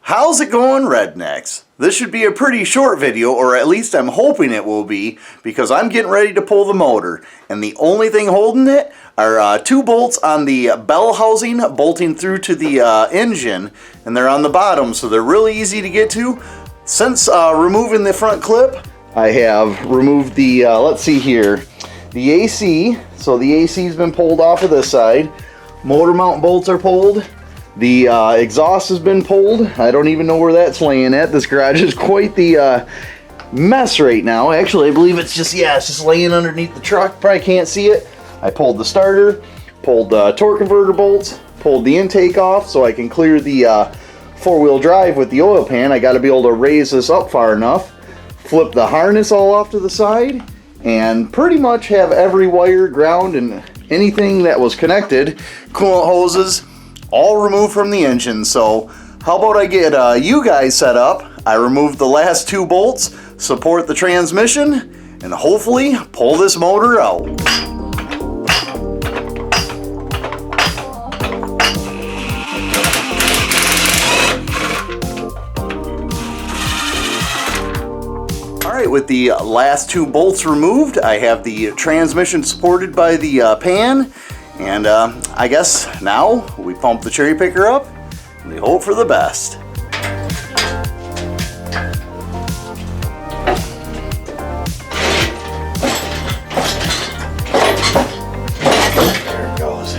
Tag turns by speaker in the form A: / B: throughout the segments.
A: How's it going, rednecks? This should be a pretty short video, or at least I'm hoping it will be, because I'm getting ready to pull the motor, and the only thing holding it are two bolts on the bell housing bolting through to the engine, and they're on the bottom, so they're really easy to get to. Since removing the front clip, I have removed the, let's see here, the AC. So the AC's been pulled off of this side. Motor mount bolts are pulled. The exhaust has been pulled. I don't even know where that's laying at. This garage is quite the mess right now. Actually, I believe it's just, yeah, it's just laying underneath the truck. Probably can't see it. I pulled the starter, pulled the torque converter bolts, pulled the intake off so I can clear the four-wheel drive with the oil pan. I got to be able to raise this up far enough, flip the harness all off to the side, and pretty much have every wire, ground, and anything that was connected, coolant hoses, all removed from the engine. So how about I get you guys set up? I removed the last two bolts, support the transmission, and hopefully pull this motor out. Alright, with the last two bolts removed, I have the transmission supported by the pan. And I guess now we pump the cherry picker up and we hope for the best. There it goes.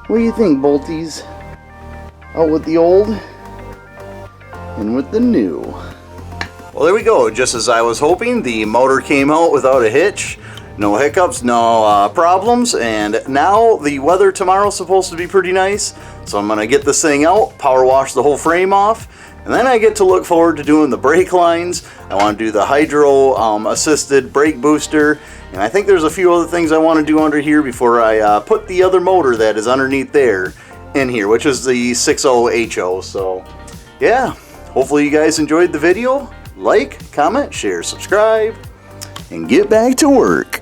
A: What do you think, Bolties? Out with the old and with the new. Well, there we go. Just as I was hoping, the motor came out without a hitch. No hiccups, no problems, and now the weather tomorrow is supposed to be pretty nice, so I'm going to get this thing out, power wash the whole frame off, and then I get to look forward to doing the brake lines. I want to do the hydro assisted brake booster, and I think there's a few other things I want to do under here before I put the other motor that is underneath there in here, which is the 60HO. So yeah, hopefully you guys enjoyed the video. Like, comment, share, subscribe, and get back to work.